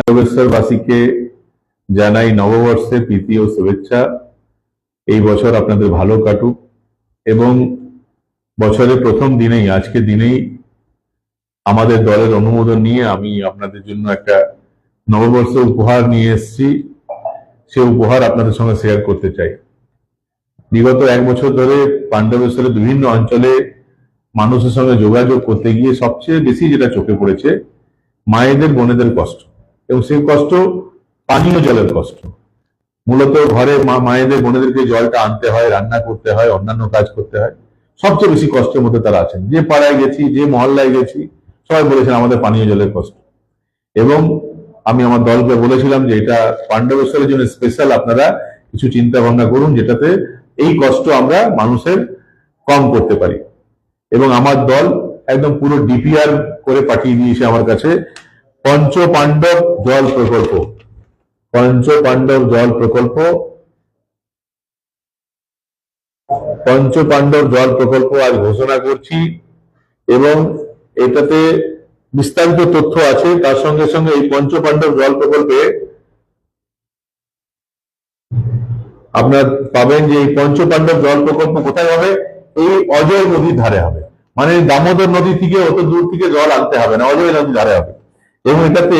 বাসীকে জানাই নববর্ষে প্রীতি ও শুভেচ্ছা। এই বছর আপনাদের ভালো কাটুক এবং বছরের প্রথম দিনেই, আজকের দিনেই আমাদের দলের অনুমোদন নিয়ে আমি আপনাদের জন্য একটা নববর্ষ উপহার নিয়ে এসেছি। সে উপহার আপনাদের সঙ্গে শেয়ার করতে চাই। বিগত এক বছর ধরে পাণ্ডবেশ্বরের বিভিন্ন অঞ্চলে মানুষের সঙ্গে যোগাযোগ করতে গিয়ে সবচেয়ে বেশি যেটা চোখে পড়েছে মায়েদের বোনেদের কষ্ট, এবং সেই কষ্ট পানীয় জলের কষ্ট। মূলত ঘরে মায়েদের বোনেদেরকে জলটা আনতে হয়, রান্না করতে হয়, অন্যান্য কাজ করতে হয়। সবচেয়ে বেশি কষ্টের মধ্যে তারা আছেন। যে পাড়ায় গেছি, যে মহল্লায় গেছি, সবাই বলেছেন আমাদের পানীয় জলের কষ্ট। এবং আমি আমার দলকে বলেছিলাম যে এটা পাণ্ডবেশ্বরের জন্য স্পেশাল আপনারা কিছু চিন্তা ভাবনা করুন, যেটাতে এই কষ্ট আমরা মানুষের কম করতে পারি। এবং আমার দল একদম পুরো ডিপিআর করে পাঠিয়ে দিয়েছে আমার কাছে পঞ্চপাণ্ডব জল প্রকল্প। পঞ্চপাণ্ডব জল প্রকল্প, পঞ্চপাণ্ডব জল প্রকল্প আজ ঘোষণা করছি। এবং এটাতে বিস্তারিত তথ্য আছে। তার সঙ্গে সঙ্গে এই পঞ্চপাণ্ডব জল প্রকল্পে আপনার পাবেন যে এই পঞ্চপাণ্ডব জল প্রকল্প কোথায় হবে? এই অজয় নদীর ধারে হবে। মানে দামোদর নদী থেকে অত দূর থেকে জল আনতে হবে না, অজয় নদীর ধারে হবে। এবং এটাতে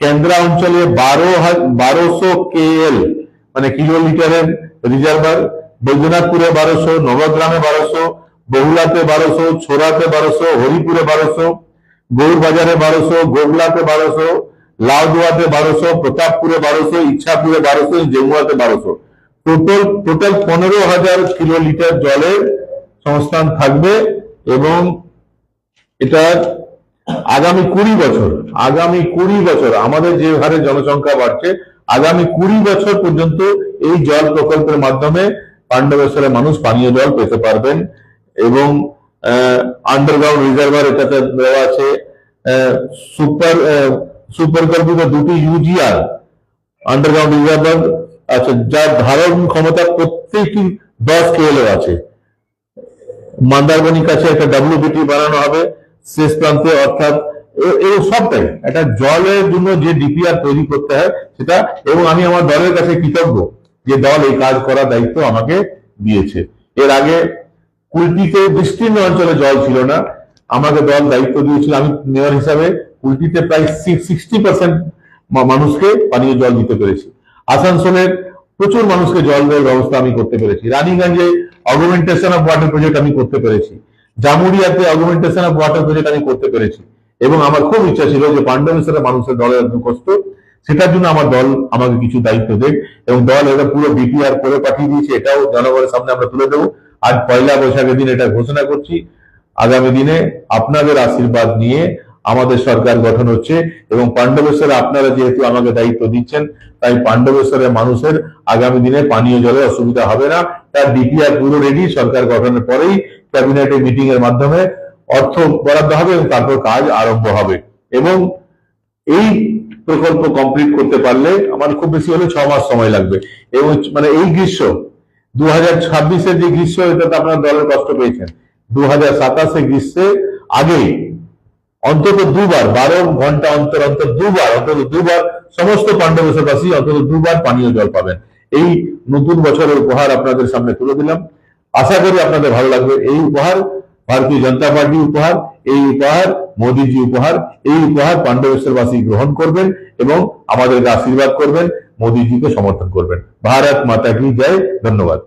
কেন্দ্রা অঞ্চলে 1200 KL মানে কিলোলিটারের রিজার্ভার, বৈদ্যনাথপুরে 1200, নবগ্রামে 1200, বহুলাতে 1200, ছোড়াতে 1200, হরিপুরে 1200, গৌরবাজারে 1200, গোগলাতে 1200, লাউদুয়াতে 1200, প্রতাপপুরে 1200, ইচ্ছাপুরে 1200, জেমুয়াতে 1200। টোটাল 15,000 কিলোলিটার জলের সংস্থান থাকবে। এবং এটা আগামী 20 বছর আমাদের যে হারে জনসংখ্যা বাড়ছে, আগামী 20 বছর পর্যন্ত এই জল প্রকল্পের মাধ্যমে পাণ্ডবেশ্বরের মানুষ পানীয় জল পেতে পারবেন। এবং আন্ডারগ্রাউন্ড রিজার্ভার এটাতে দেওয়া আছে। সুপার কল্পিত 2টি UGR আন্ডারগ্রাউন্ড রিজার্ভার আছে, যার ধারণ ক্ষমতা প্রত্যেকটি 10 KL আছে। মন্দারমণির কাছে একটা WBT বানানো হবে শেষ প্রান্তে, অর্থাৎ এই সবটাই একটা জলের জন্য যে ডিপিআর তৈরি করতে হয় সেটা। এবং আমি আমার দলের কাছে কৃতজ্ঞ যে দল এই কাজ করার দায়িত্ব আমাকে দিয়েছে। এর আগে কুলটিতে বিস্তীর্ণ অঞ্চলে জল ছিল না, আমাকে দল দায়িত্ব দিয়েছিল। আমি মেয়র হিসাবে কুলটিতে প্রায় 60% মানুষকে পানীয় জল দিতে পেরেছি। আসানসোলের প্রচুর মানুষকে জল দেওয়ার ব্যবস্থা আমি করতে পেরেছি। রানীগঞ্জে অগুমেন্টেশন অফ ওয়াটার প্রজেক্ট আমি করতে পেরেছি। জামুরিয়াতে অগুমেন্টেশন অফ ওয়াটার প্রজেক্ট আমি করতে পেরেছি। এবং আমার খুব ইচ্ছা ছিল যে পাণ্ডবেশ্বরের মানুষের দলের এত কষ্ট, সেটার জন্য আমার দল আমাকে কিছু দায়িত্ব দেয়। এবং দল এটা পুরো ডিপিআর করে পাঠিয়ে দিয়েছে, এটাও জনগণের সামনে আমরা তুলে দেবো। আজ পয়লা বৈশাখের দিন এটা ঘোষণা করছি। আগামী দিনে আপনাদের আশীর্বাদ নিয়ে আমাদের সরকার গঠন হচ্ছে। এবং পাণ্ডবেশ্বরে আপনারা যেহেতু আমাকে দায়িত্ব দিচ্ছেন, তাই পাণ্ডবেশ্বরের মানুষের আগামী দিনে পানীয় জলের অসুবিধা হবে না। তার ডিপিআর পুরো রেডি। সরকার গঠনের পরেই ক্যাবিনেটের মিটিং এর মাধ্যমে অর্থ বরাদ্দ হবে এবং তারপর কাজ আরম্ভ হবে। এবং এই প্রকল্প কমপ্লিট করতে পারলে আমার খুব বেশি হলে 6 মাস সময় লাগবে। এবং মানে এই গ্রীষ্ম 2026-এর যে গ্রীষ্ম, এটাতে আপনার দলের কষ্ট পেয়েছেন। 2027 গ্রীষ্মে আগে অন্তত 2বার, 12 ঘন্টা অন্তর অন্তর 2বার, অন্তত 2বার সমস্ত পাণ্ডবেশ্বরবাসী অন্তত 2বার পানীয় জল পাবেন। এই নতুন বছরের উপহার আপনাদের সামনে তুলে দিলাম। আশা করি আপনাদের ভালো লাগবে। এই উপহার ভারতীয় জনতা পার্টি উপহার, এই উপহার মোদীজি উপহার। এই উপহার পাণ্ডবেশ্বরবাসী গ্রহণ করবেন এবং আমাদেরকে আশীর্বাদ করবেন, মোদীজিকে সমর্থন করবেন। ভারত মাতা কি জয়। ধন্যবাদ।